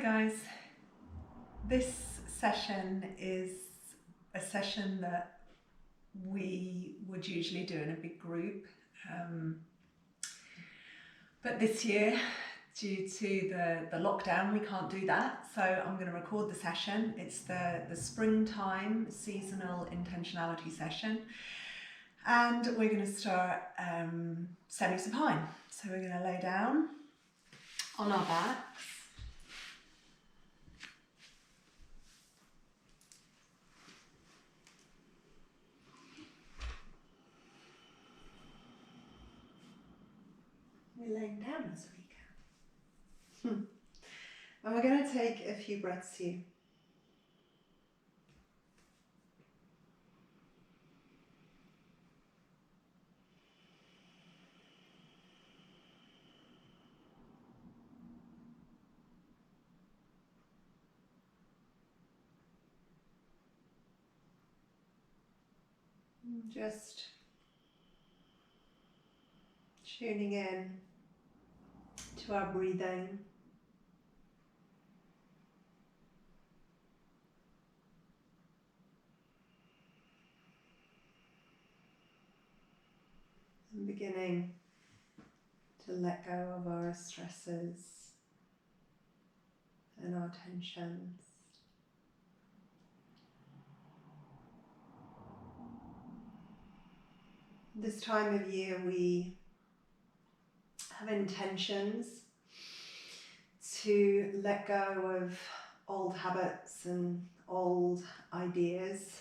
guys, this session is a session that we would usually do in a big group, but this year, due to the lockdown, we can't do that, so I'm going to record the session. It's the springtime seasonal intentionality session, and we're going to start semi-supine. So we're going to lay down on our backs. We're laying down as we can. And we're going to take a few breaths here. Just tuning in to our breathing. And beginning to let go of our stresses and our tensions. This time of year we have intentions to let go of old habits and old ideas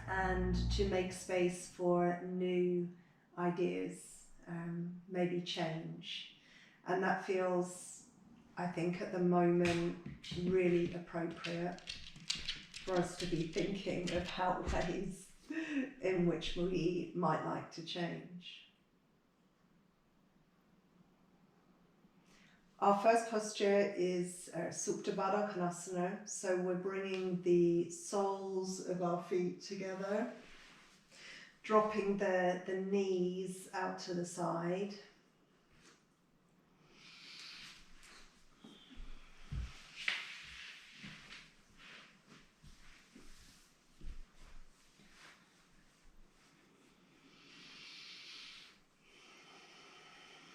and to make space for new ideas, maybe change. And that feels, I think at the moment, really appropriate for us to be thinking of how ways in which we might like to change. Our first posture is Supta Baddha Konasana, so we're bringing the soles of our feet together, dropping the knees out to the side.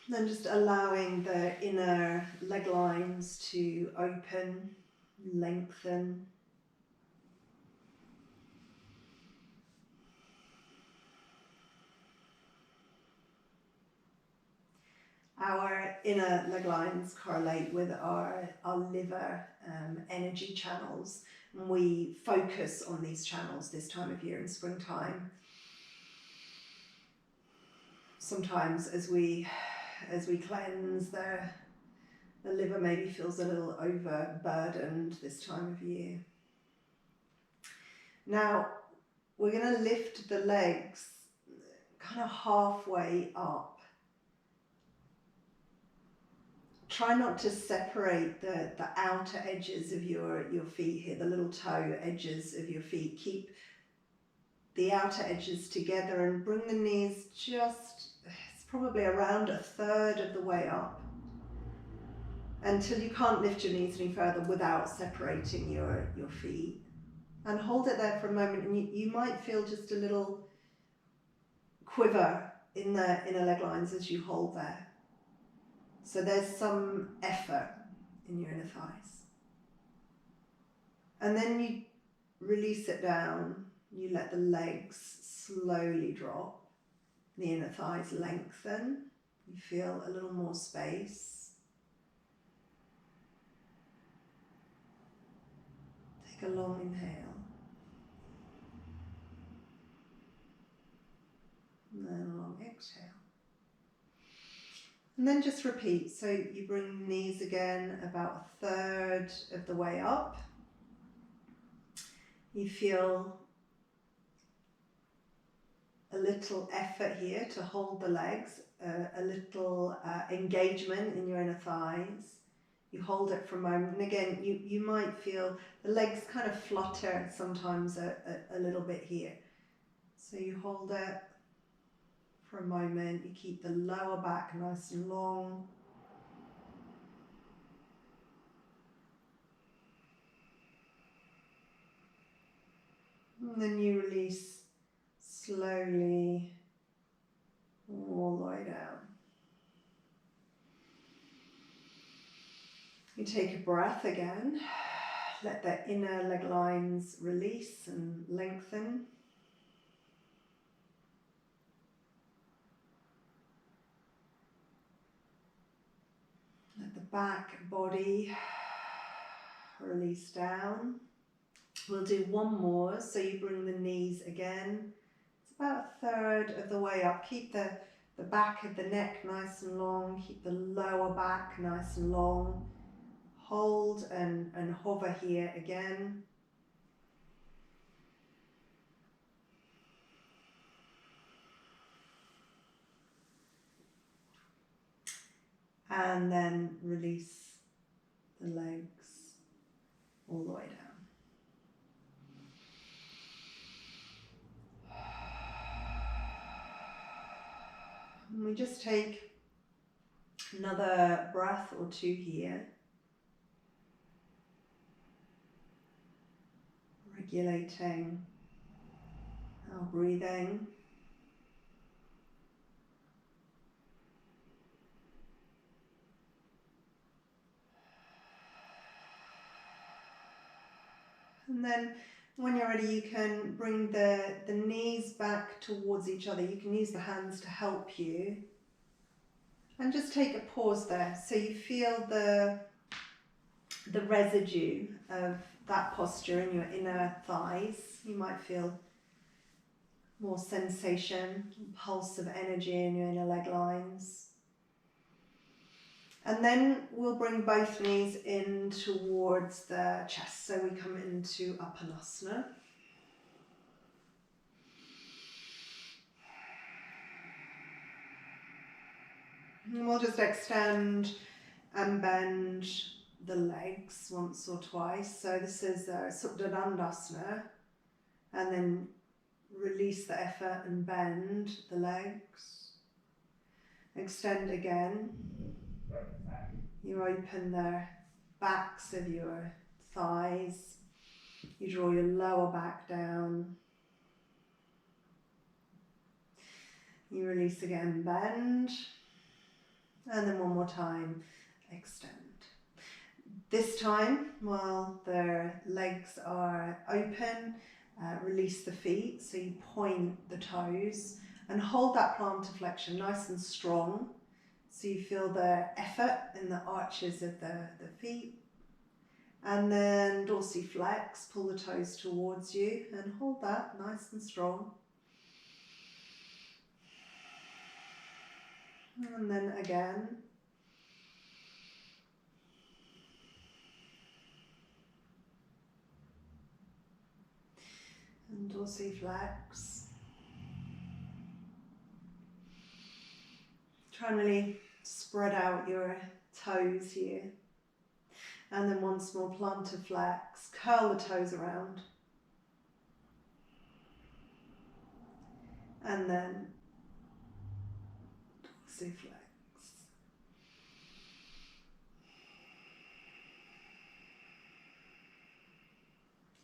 Then just allowing the inner leg lines to open, lengthen. Our inner leg lines correlate with our liver energy channels, and we focus on these channels this time of year in springtime. Sometimes as we cleanse, the liver maybe feels a little overburdened this time of year. Now, we're going to lift the legs kind of halfway up. Try not to separate the outer edges of your feet here, the little toe edges of your feet. Keep the outer edges together and bring the knees probably around a third of the way up until you can't lift your knees any further without separating your feet. And hold it there for a moment, and you might feel just a little quiver in the inner leg lines as you hold there. So there's some effort in your inner thighs. And then you release it down, you let the legs slowly drop. The inner thighs lengthen, you feel a little more space. Take a long inhale. And then a long exhale. And then just repeat. So you bring the knees again about a third of the way up. You feel a little effort here to hold the legs, a little engagement in your inner thighs. You hold it for a moment, and again you might feel the legs kind of flutter sometimes a little bit here. So you hold it for a moment, you keep the lower back nice and long. And then you release slowly all the way down. You take a breath again. Let the inner leg lines release and lengthen. Let the back body release down. We'll do one more, so you bring the knees again. It's about a third of the way up. Keep the back of the neck nice and long. Keep the lower back nice and long. Hold and hover here again. And then release the legs all the way down. And we just take another breath or two here. Regulating our breathing. And then when you're ready, you can bring the knees back towards each other. You can use the hands to help you. And just take a pause there so you feel the residue of that posture in your inner thighs. You might feel more sensation, pulse of energy in your inner leg lines. And then we'll bring both knees in towards the chest. So we come into Uttanasana. And we'll just extend and bend the legs once or twice. So this is Supta Dandasana. And then release the effort and bend the legs. Extend again. You open the backs of your thighs. You draw your lower back down. You release again, bend. And then one more time, extend. This time, while the legs are open, release the feet. So you point the toes and hold that plantar flexion nice and strong. So you feel the effort in the arches of the feet. And then dorsiflex, pull the toes towards you and hold that nice and strong. And then again. And dorsiflex. Try and really spread out your toes here. And then once more, plantar flex. Curl the toes around. And then dorsiflex.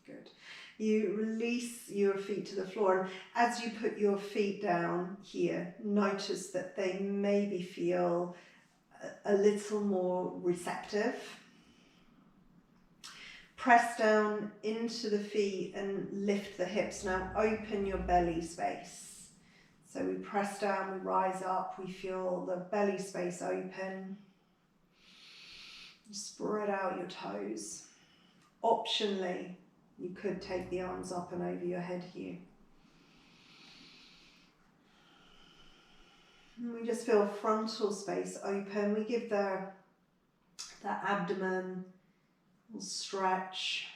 Good. You release your feet to the floor, and as you put your feet down here, notice that they maybe feel a little more receptive. Press down into the feet and lift the hips. Now open your belly space. So we press down, we rise up, we feel the belly space open. Spread out your toes. Optionally, you could take the arms up and over your head here. And we just feel frontal space open. We give the abdomen a little stretch.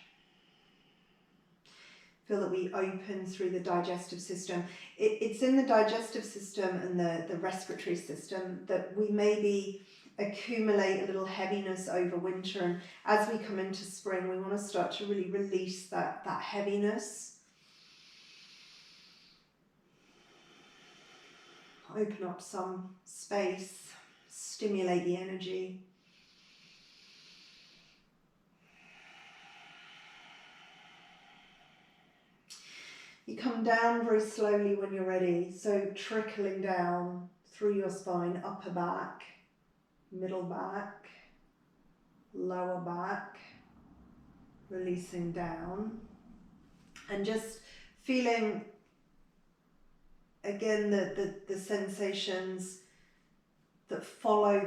Feel that we open through the digestive system. It's in the digestive system and the respiratory system that we maybe accumulate a little heaviness over winter, and as we come into spring we want to start to really release that heaviness. Open up some space, stimulate the energy. You come down very slowly when you're ready, so trickling down through your spine, upper back, middle back, lower back, releasing down, and just feeling again the sensations that follow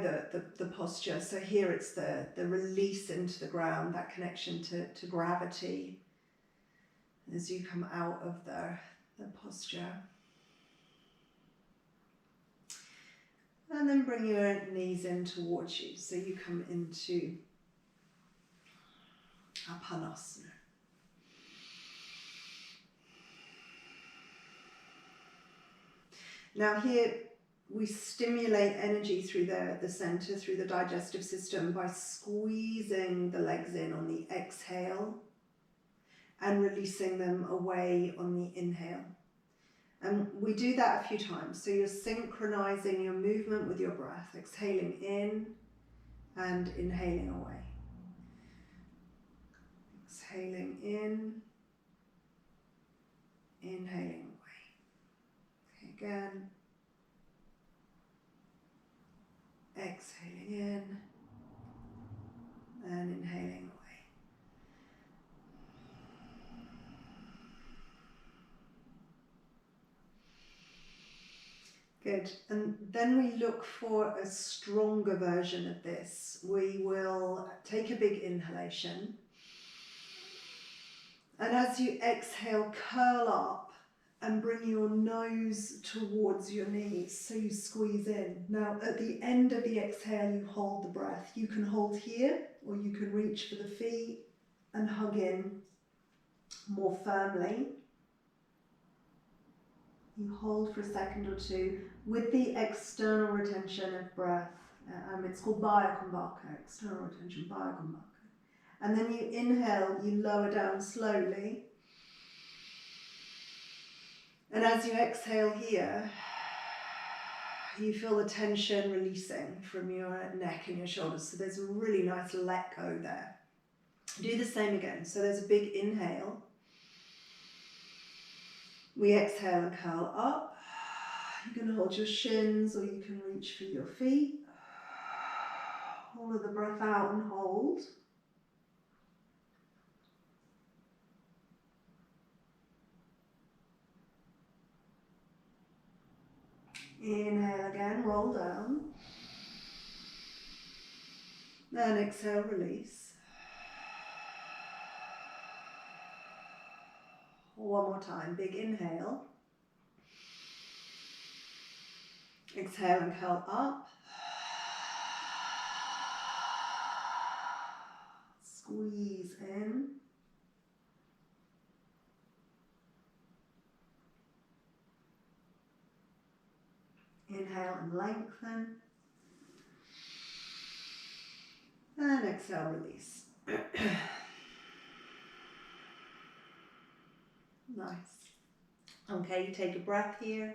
the posture. So here it's the release into the ground, that connection to gravity as you come out of the posture. And then bring your knees in towards you. So you come into Apanasana. Now here we stimulate energy through the center, through the digestive system by squeezing the legs in on the exhale and releasing them away on the inhale. And we do that a few times. So you're synchronizing your movement with your breath, exhaling in and inhaling away. Exhaling in, inhaling away. Okay, again. Exhaling in and inhaling away. Good. And then we look for a stronger version of this. We will take a big inhalation. And as you exhale, curl up and bring your nose towards your knees, so you squeeze in. Now, at the end of the exhale, you hold the breath. You can hold here, or you can reach for the feet and hug in more firmly. You hold for a second or two with the external retention of breath. It's called Bayakumbhaka, external retention, Bayakumbhaka. And then you inhale, you lower down slowly. And as you exhale here, you feel the tension releasing from your neck and your shoulders. So there's a really nice let go there. Do the same again. So there's a big inhale. We exhale and curl up. You can hold your shins or you can reach for your feet. Follow the breath out and hold. Inhale again, roll down. And exhale, release. One more time, big inhale. Exhale and curl up. Squeeze in. Inhale and lengthen. And exhale, release. Nice. Okay, you take a breath here.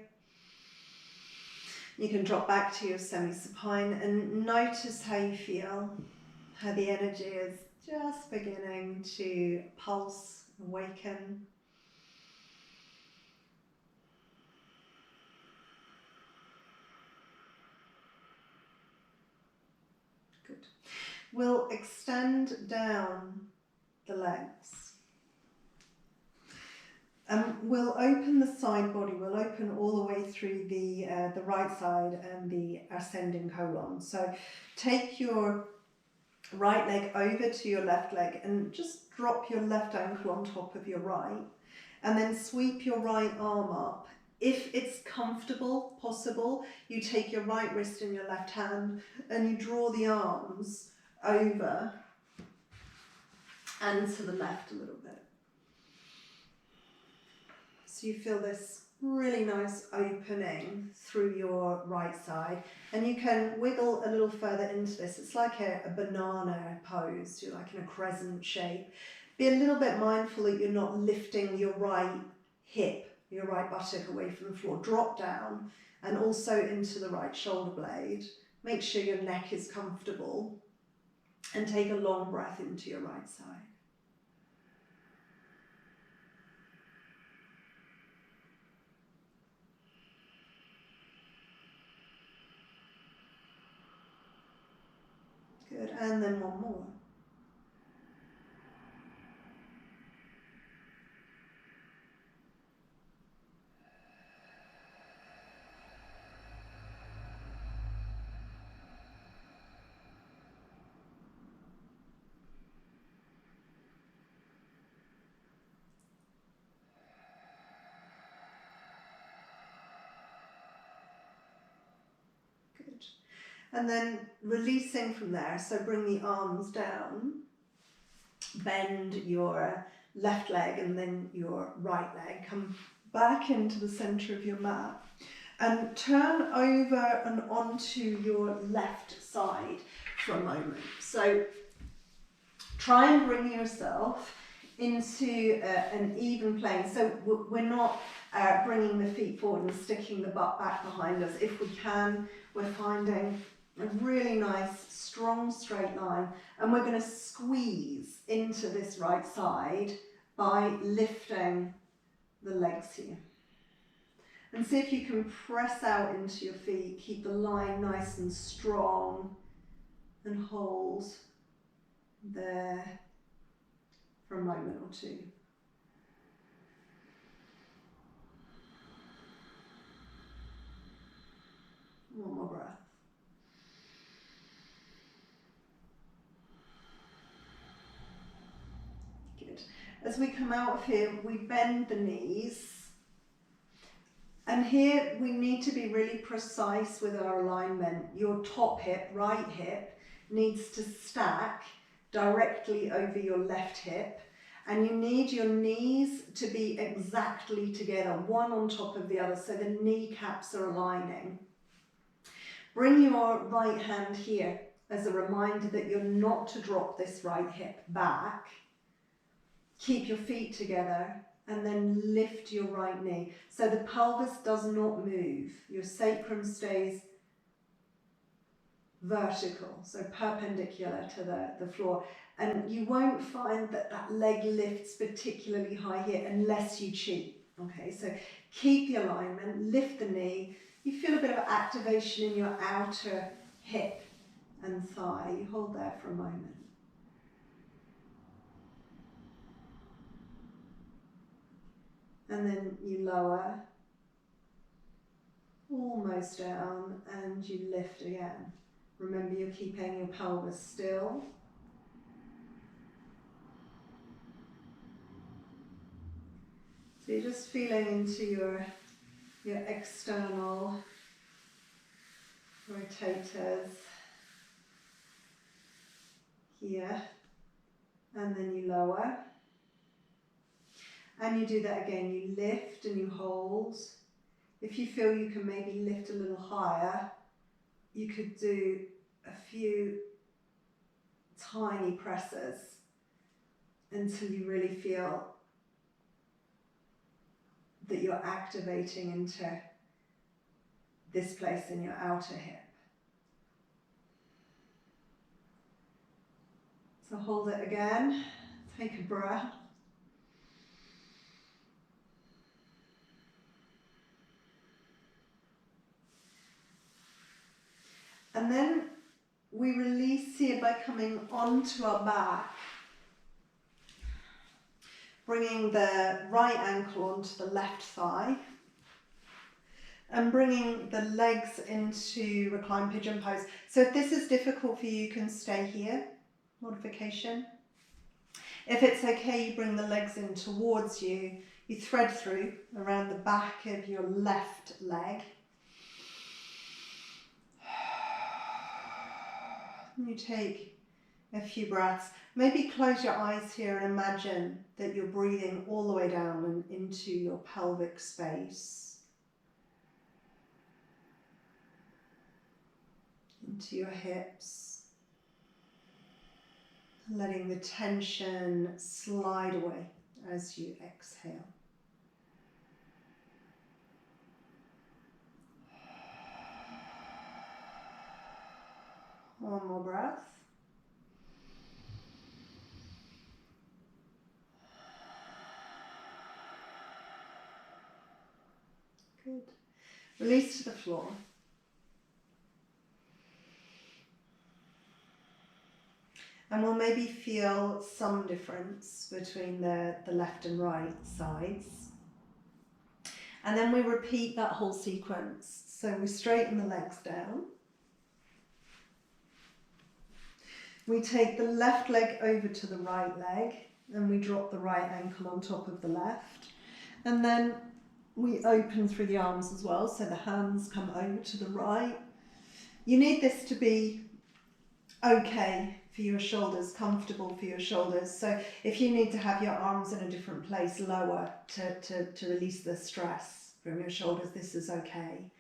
You can drop back to your semi-supine and notice how you feel, how the energy is just beginning to pulse, awaken. Good. We'll extend down the legs. We'll open the side body, we'll open all the way through the right side and the ascending colon. So take your right leg over to your left leg and just drop your left ankle on top of your right, and then sweep your right arm up. If it's comfortable, possible, you take your right wrist in your left hand and you draw the arms over and to the left a little bit. So you feel this really nice opening through your right side, and you can wiggle a little further into this. It's like a banana pose. You're like in a crescent shape. Be a little bit mindful that you're not lifting your right hip, your right buttock away from the floor. Drop down and also into the right shoulder blade. Make sure your neck is comfortable and take a long breath into your right side. Good, and then one more. Good. And then releasing from there, so bring the arms down, bend your left leg and then your right leg, come back into the centre of your mat and turn over and onto your left side for a moment. So try and bring yourself into an even plane. So we're not bringing the feet forward and sticking the butt back behind us. If we can, we're finding a really nice, strong straight line, and we're going to squeeze into this right side by lifting the legs here. And see if you can press out into your feet, keep the line nice and strong, and hold there for a moment or two. One more breath. Good. As we come out of here, we bend the knees. And here we need to be really precise with our alignment. Your top hip, right hip, needs to stack directly over your left hip. And you need your knees to be exactly together, one on top of the other, so the kneecaps are aligning. Bring your right hand here as a reminder that you're not to drop this right hip back. Keep your feet together and then lift your right knee. So the pelvis does not move. Your sacrum stays vertical, so perpendicular to the floor. And you won't find that that leg lifts particularly high here unless you cheat. Okay, so keep the alignment, lift the knee. You feel a bit of activation in your outer hip and thigh. You hold there for a moment. And then you lower, almost down, and you lift again. Remember, you're keeping your pelvis still. So you're just feeling into your external rotators here, and then you lower. And you do that again, you lift and you hold. If you feel you can maybe lift a little higher, you could do a few tiny presses until you really feel that you're activating into this place in your outer hip. So hold it again, take a breath. And then we release here by coming onto our back, bringing the right ankle onto the left thigh, and bringing the legs into reclined pigeon pose. So if this is difficult for you, you can stay here, modification. If it's okay, you bring the legs in towards you, you thread through around the back of your left leg. You take a few breaths. Maybe close your eyes here and imagine that you're breathing all the way down and into your pelvic space, into your hips, letting the tension slide away as you exhale. One more breath. Good. Release to the floor. And we'll maybe feel some difference between the left and right sides. And then we repeat that whole sequence. So we straighten the legs down. We take the left leg over to the right leg and we drop the right ankle on top of the left. And then we open through the arms as well, so the hands come over to the right. You need this to be okay for your shoulders, comfortable for your shoulders. So if you need to have your arms in a different place, lower, to release the stress from your shoulders, this is okay.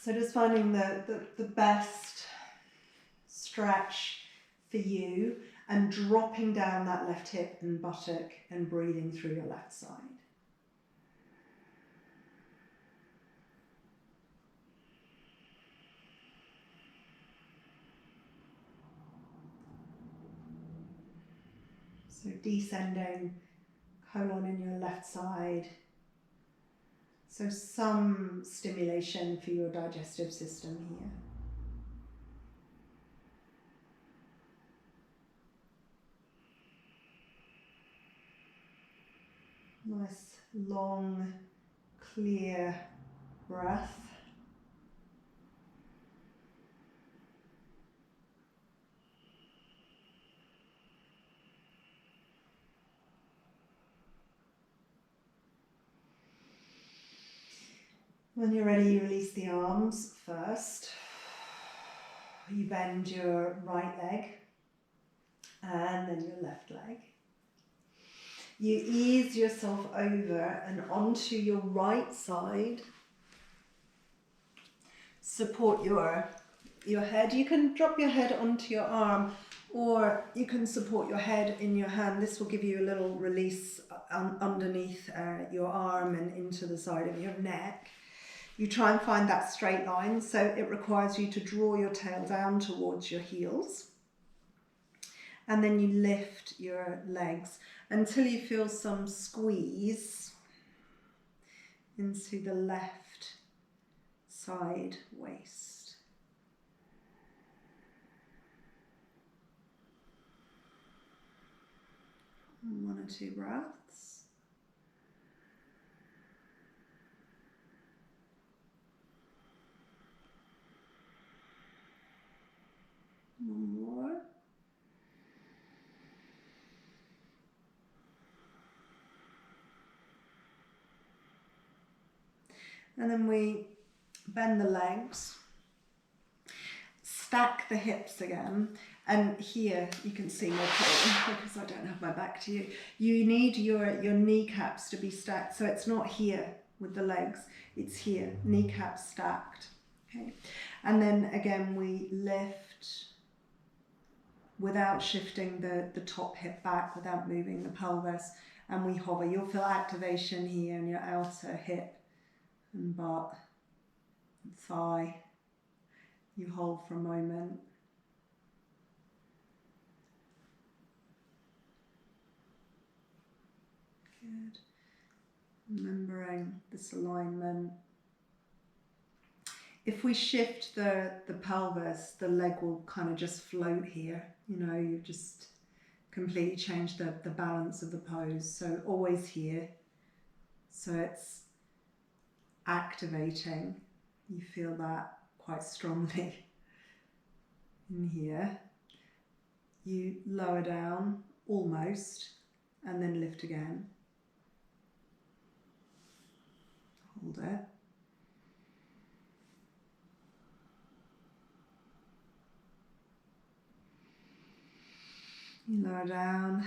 So just finding the best stretch for you and dropping down that left hip and buttock and breathing through your left side. So descending colon in your left side. So some stimulation for your digestive system here. Nice, long, clear breath. When you're ready, you release the arms first. You bend your right leg and then your left leg. You ease yourself over and onto your right side. Support your head. You can drop your head onto your arm or you can support your head in your hand. This will give you a little release underneath your arm and into the side of your neck. You try and find that straight line, so it requires you to draw your tail down towards your heels. And then you lift your legs until you feel some squeeze into the left side waist. And 1 or 2 breaths. One more. And then we bend the legs, stack the hips again, and here you can see more clearly because I don't have my back to you. You need your kneecaps to be stacked, so it's not here with the legs, it's here, kneecaps stacked. Okay, and then again we lift without shifting the top hip back, without moving the pelvis, and we hover. You'll feel activation here in your outer hip and butt and thigh. You hold for a moment. Good. Remembering this alignment. If we shift the pelvis, the leg will kind of just float here. You know, you've just completely changed the balance of the pose. So always here. So it's activating. You feel that quite strongly in here. You lower down almost and then lift again. Hold it. You lower down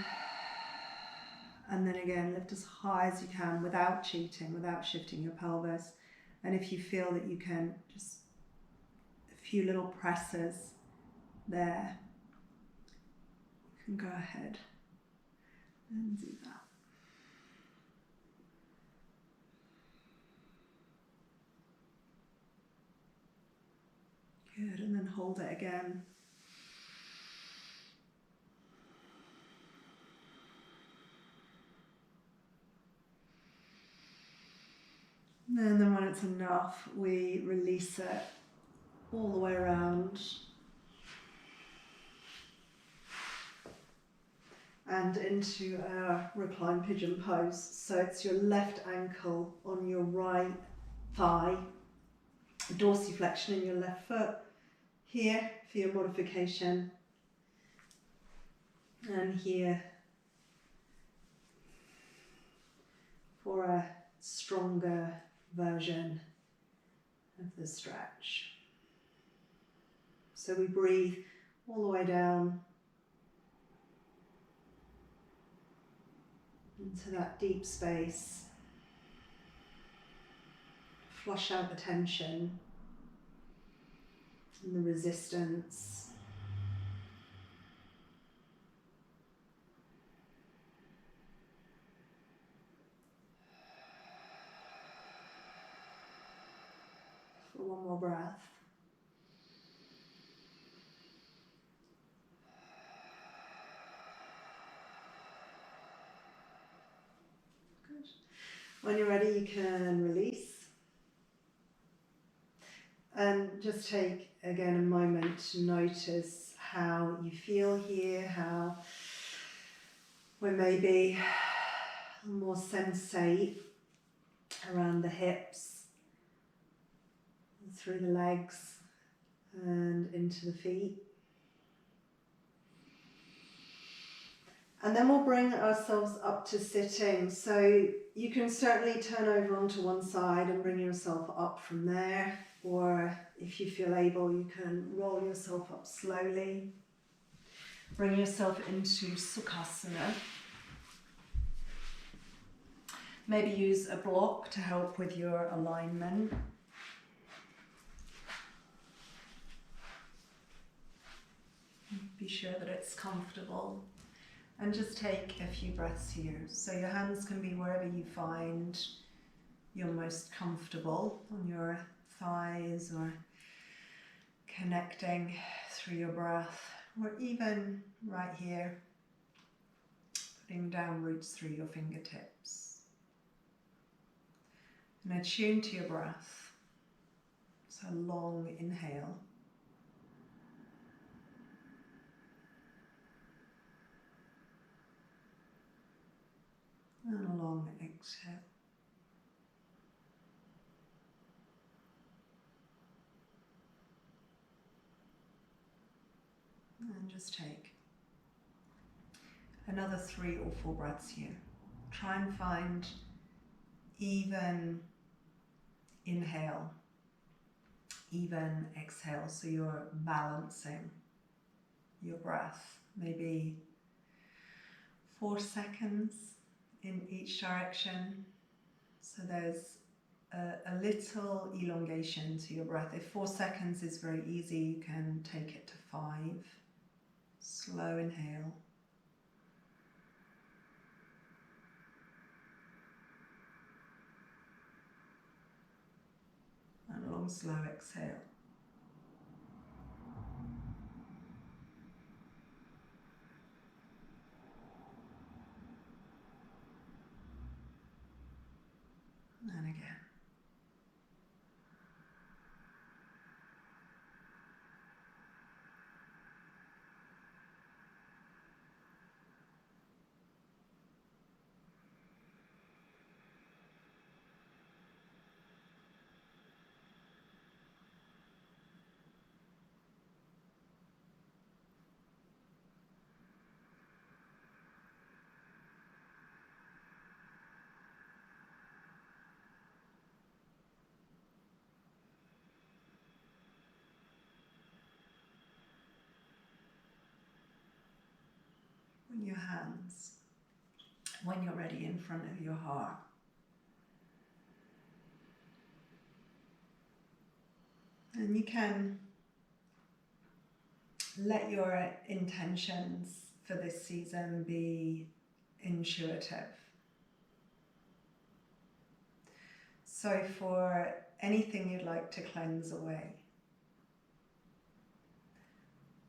and then again lift as high as you can without cheating, without shifting your pelvis. And if you feel that you can, just a few little presses there, you can go ahead and do that. Good, and then hold it again. And then when it's enough, we release it all the way around. and into our reclined pigeon pose. So it's your left ankle on your right thigh, dorsiflexion in your left foot here for your modification, and here for a stronger version of the stretch. So we breathe all the way down into that deep space. Flush out the tension and the resistance. For one more breath. Good. When you're ready, you can release. And just take again a moment to notice how you feel here, how we're maybe more sensate around the hips, through the legs and into the feet. And then we'll bring ourselves up to sitting. So you can certainly turn over onto one side and bring yourself up from there. Or if you feel able, you can roll yourself up slowly. Bring yourself into Sukhasana. Maybe use a block to help with your alignment. Be sure that it's comfortable. And just take a few breaths here. So your hands can be wherever you find you're most comfortable, on your thighs or connecting through your breath, or even right here, putting down roots through your fingertips. And attune to your breath. So long inhale. And a long exhale. And just take another 3 or 4 breaths here. Try and find even inhale, even exhale, so you're balancing your breath. Maybe 4 seconds in each direction. So there's a little elongation to your breath. If 4 seconds is very easy, you can take it to 5. Slow inhale. And a long, slow exhale. And again. Bring your hands, when you're ready, in front of your heart. And you can let your intentions for this season be intuitive. So for anything you'd like to cleanse away,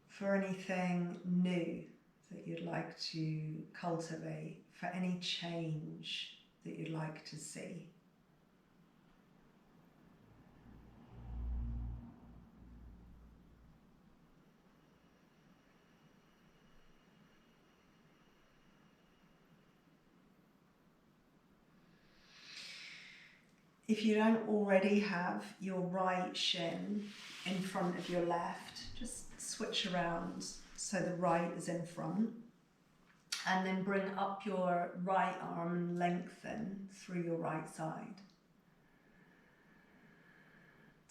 for anything new that you'd like to cultivate, for any change that you'd like to see, If you don't already have your right shin in front of your left, just switch around so the right is in front, and then bring up your right arm and lengthen through your right side.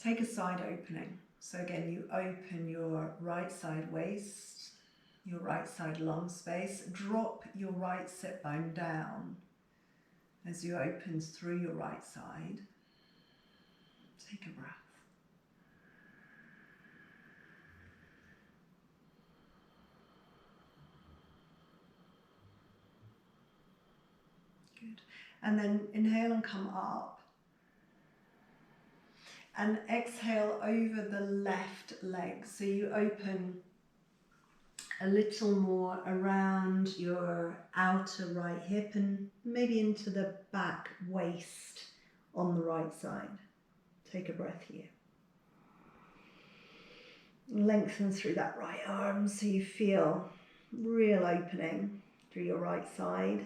Take a side opening. So again, you open your right side waist, your right side lung space, drop your right sit bone down as you open through your right side. Take a breath. Good. And then inhale and come up. And exhale over the left leg. So you open a little more around your outer right hip and maybe into the back waist on the right side. Take a breath here. Lengthen through that right arm so you feel real opening through your right side.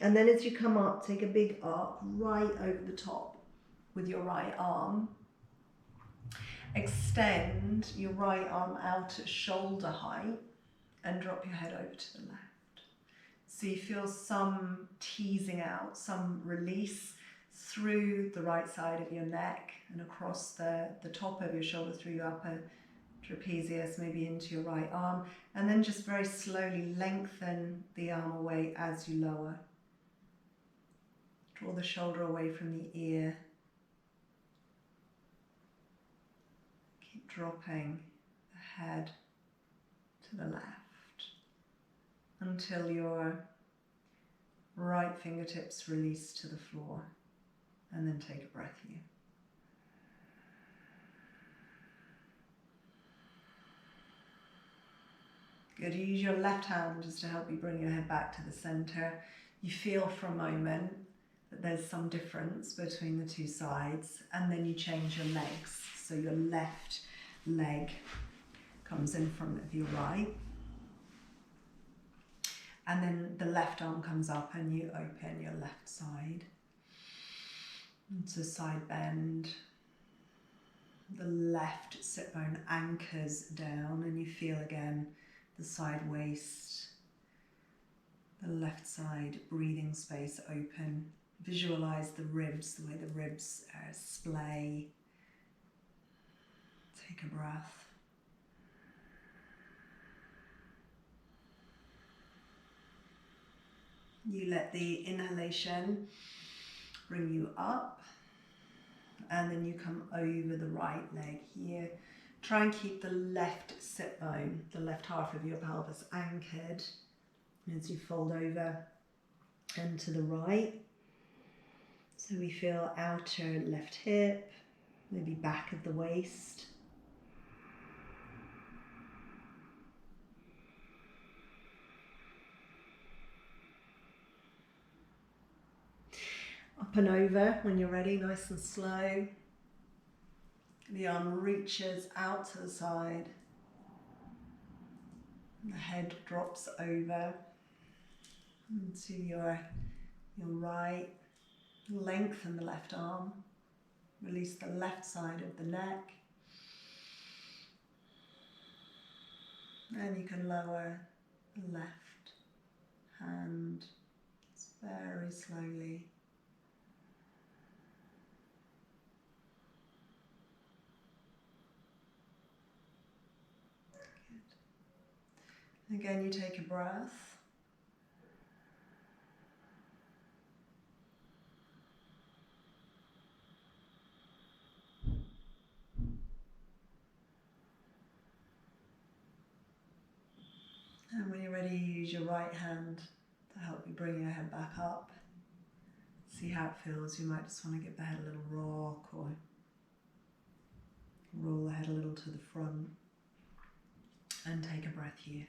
And then as you come up, take a big arc right over the top with your right arm. Extend your right arm out at shoulder height and drop your head over to the left. So you feel some teasing out, some release through the right side of your neck and across the top of your shoulder through your upper trapezius, maybe into your right arm, and then just very slowly lengthen the arm away as you lower. Draw the shoulder away from the ear. Keep dropping the head to the left until your right fingertips release to the floor, and then take a breath here. Good. Use your left hand just to help you bring your head back to the center. You feel for a moment that there's some difference between the two sides, and then you change your legs. So your left leg comes in front of your right, and then the left arm comes up and you open your left side. It's a side bend. The left sit bone anchors down and you feel again the side waist, the left side breathing space open. Visualize the ribs, the way the ribs splay. Take a breath. You let the inhalation bring you up, and then you come over the right leg here. Try and keep the left sit bone, the left half of your pelvis, anchored as you fold over and to the right. So we feel outer left hip, maybe back of the waist. Up and over when you're ready, nice and slow. The arm reaches out to the side. And the head drops over into your right. Lengthen the left arm. Release the left side of the neck. And you can lower the left hand very slowly. Good. Again, you take a breath. And when you're ready, use your right hand to help you bring your head back up. See how it feels. You might just want to give the head a little rock or roll the head a little to the front. And take a breath here.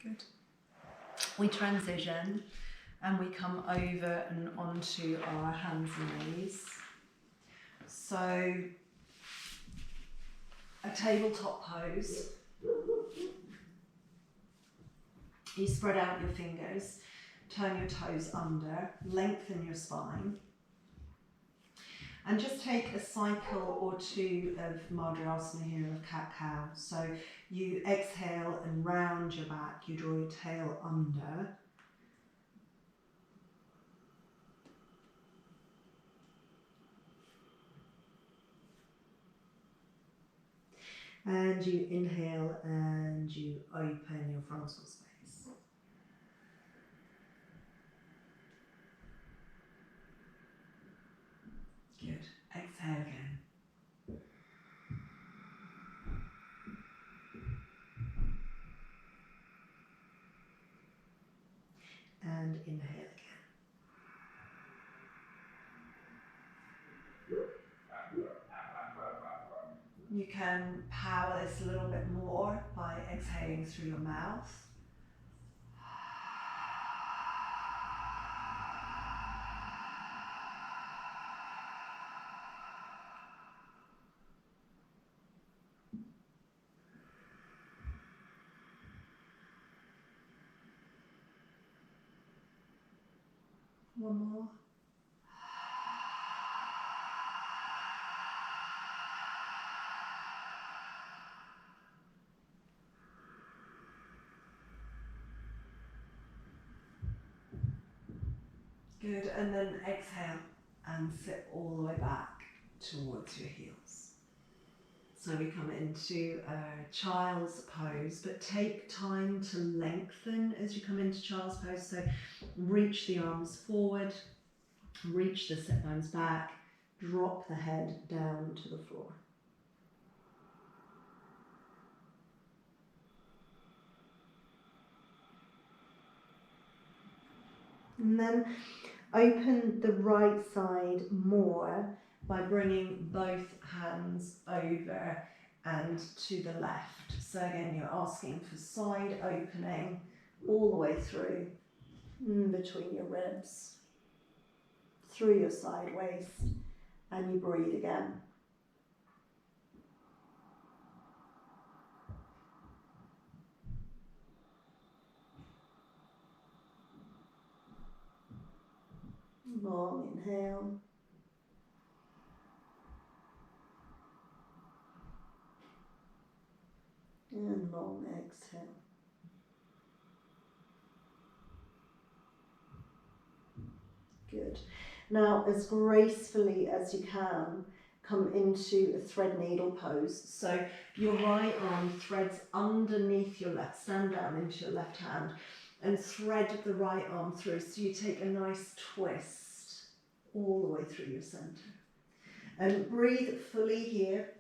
Good. We transition and we come over and onto our hands and knees. So a tabletop pose. You spread out your fingers, turn your toes under, lengthen your spine, and just take a cycle or two of Madhyasana here, of cat-cow. So you exhale and round your back, you draw your tail under. And you inhale and you open your frontal space. Good. Exhale again. And inhale again. You can power this a little bit more by exhaling through your mouth. One more. Good, and then exhale and sit all the way back towards your heels. So we come into a child's pose, but take time to lengthen as you come into child's pose. So reach the arms forward, reach the sit bones back, drop the head down to the floor. And then open the right side more by bringing both hands over and to the left. So again, you're asking for side opening all the way through, between your ribs, through your side waist, and you breathe again. Long inhale. And long exhale. Good. Now, as gracefully as you can, come into a thread needle pose. So your right arm threads underneath your left, stand down into your left hand and thread the right arm through. So you take a nice twist all the way through your center. And breathe fully here.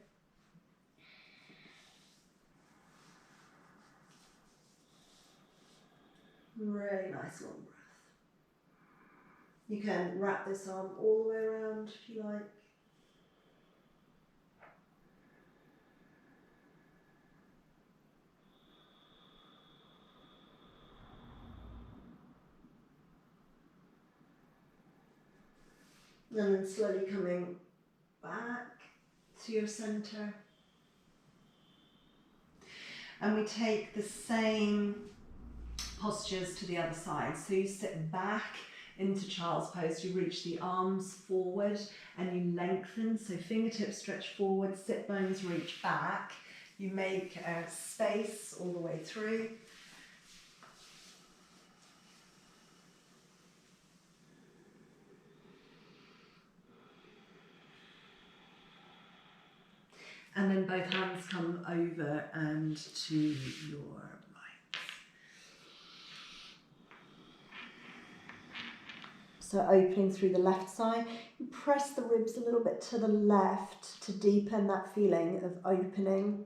Really nice long breath. You can wrap this arm all the way around if you like. And then slowly coming back to your center. And we take the same postures to the other side. So you sit back into child's pose, you reach the arms forward and you lengthen. So fingertips stretch forward, sit bones reach back. You make a space all the way through. And then both hands come over and to your right. So opening through the left side, you press the ribs a little bit to the left to deepen that feeling of opening.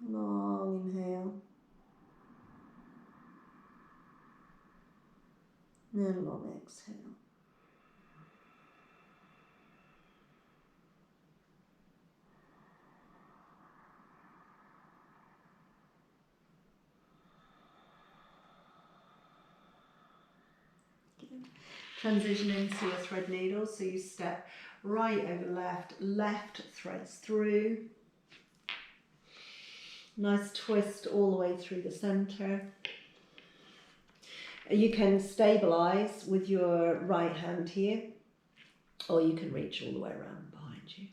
Long inhale. And long exhale. Transition into your thread needle, so you step right over left, left threads through. Nice twist all the way through the center. You can stabilize with your right hand here, or you can reach all the way around behind you.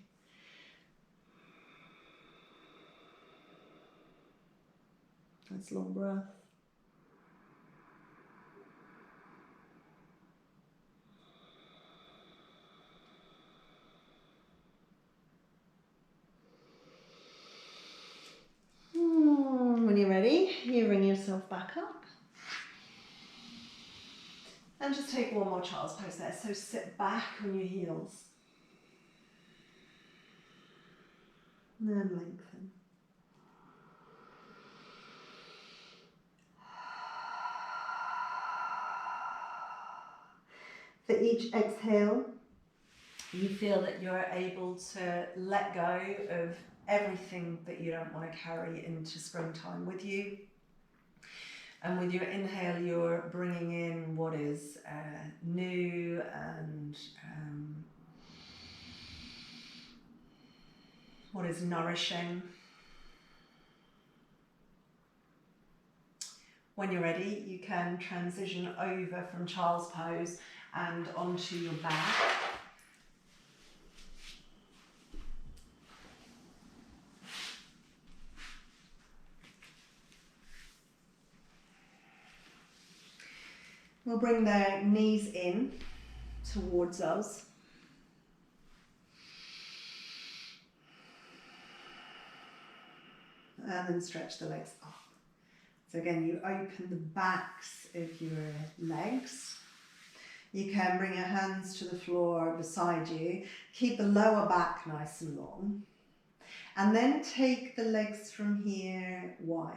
Nice long breath. When you're ready, you bring yourself back up. And just take one more child's pose there. So sit back on your heels. And then lengthen. For each exhale, you feel that you're able to let go of everything that you don't want to carry into springtime with you. And with your inhale, you're bringing in what is new and what is nourishing. When you're ready, you can transition over from child's pose and onto your back. We'll bring the knees in towards us. And then stretch the legs up. So again, you open the backs of your legs. You can bring your hands to the floor beside you. Keep the lower back nice and long. And then take the legs from here wide.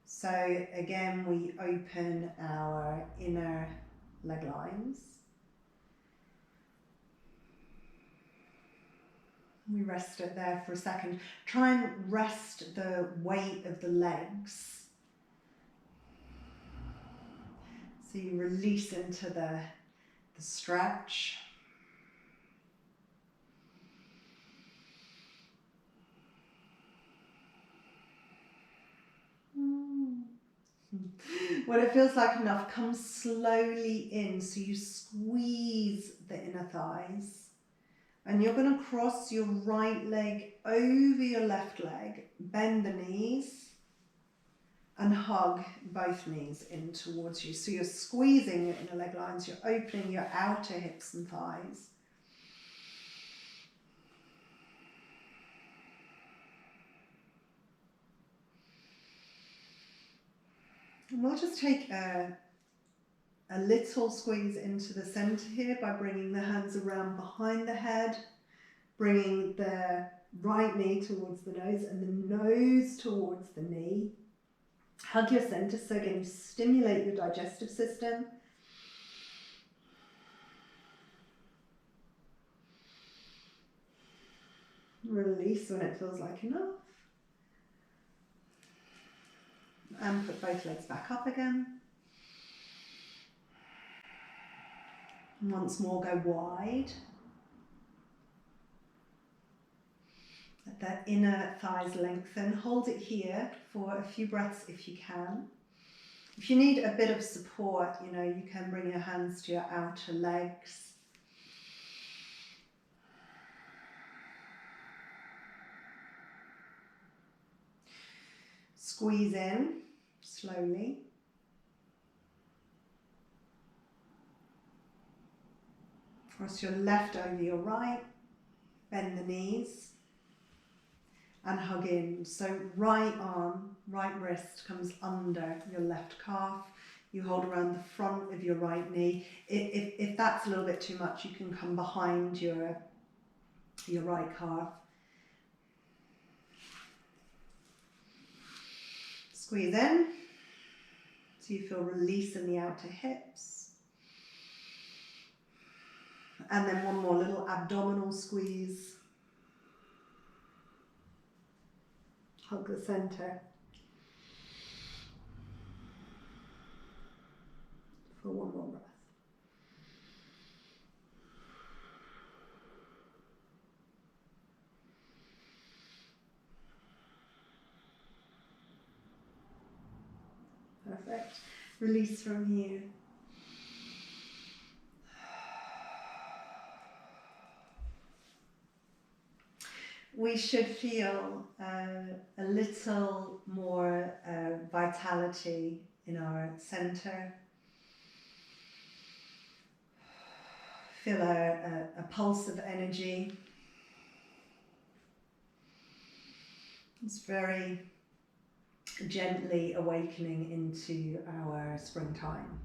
So again, we open our inner leg lines. We rest it there for a second. Try and rest the weight of the legs. So you release into the stretch. When it feels like enough, come slowly in. So you squeeze the inner thighs. And you're going to cross your right leg over your left leg. Bend the knees. And hug both knees in towards you. So you're squeezing your inner leg lines. You're opening your outer hips and thighs. And we'll just take a little squeeze into the center here by bringing the hands around behind the head, bringing the right knee towards the nose and the nose towards the knee. Hug your center, so again, you stimulate your digestive system. Release when it feels like enough. And put both legs back up again. And once more, go wide. Let that inner thighs lengthen. Hold it here for a few breaths if you can. If you need a bit of support, you can bring your hands to your outer legs. Squeeze in slowly. Cross your left over your right. Bend the knees. And hug in. So right arm, right wrist comes under your left calf. You hold around the front of your right knee. If that's a little bit too much, you can come behind your right calf. Squeeze in. So you feel release in the outer hips. And then one more little abdominal squeeze. Hug the center. For one more breath. Perfect. Release from here. We should feel a little more vitality in our center. Feel a pulse of energy. It's very gently awakening into our springtime.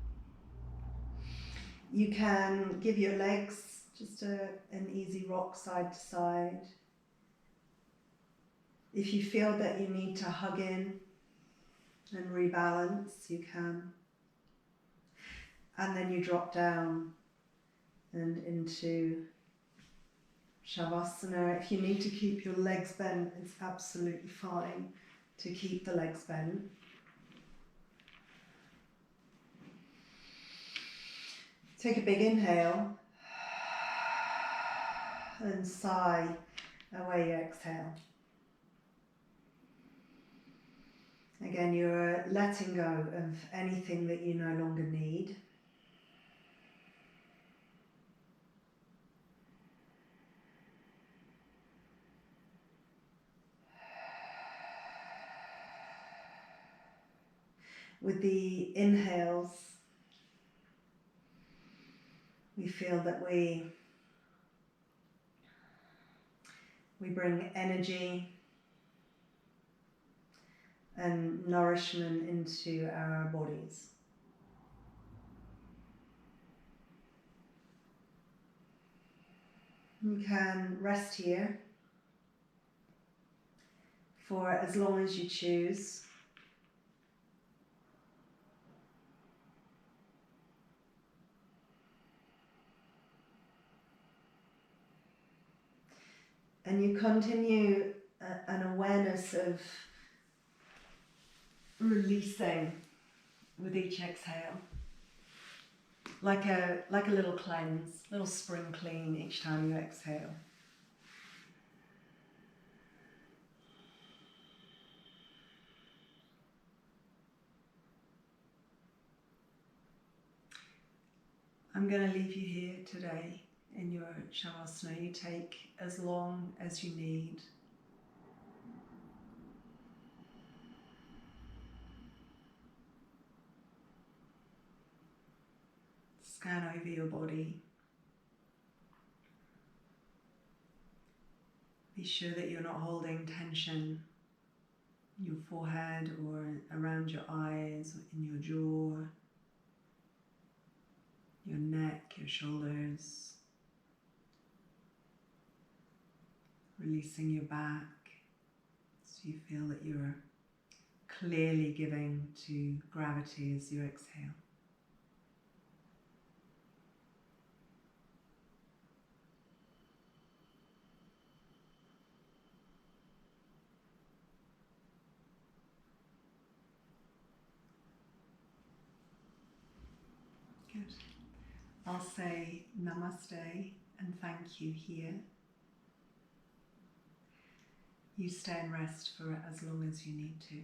You can give your legs just an easy rock side to side. If you feel that you need to hug in and rebalance, you can. And then you drop down and into Shavasana. If you need to keep your legs bent, it's absolutely fine to keep the legs bent. Take a big inhale and sigh away your exhale. Again, you're letting go of anything that you no longer need. With the inhales, we feel that we bring energy and nourishment into our bodies. You can rest here for as long as you choose. And you continue an awareness of releasing with each exhale, like a little cleanse, little spring clean each time you exhale. I'm going to leave you here today in your Shavasana. You take as long as you need. Scan over your body. Be sure that you're not holding tension in your forehead or around your eyes or in your jaw, your neck, your shoulders. Releasing your back so you feel that you're clearly giving to gravity as you exhale. Good. I'll say namaste and thank you here. You stay and rest for as long as you need to.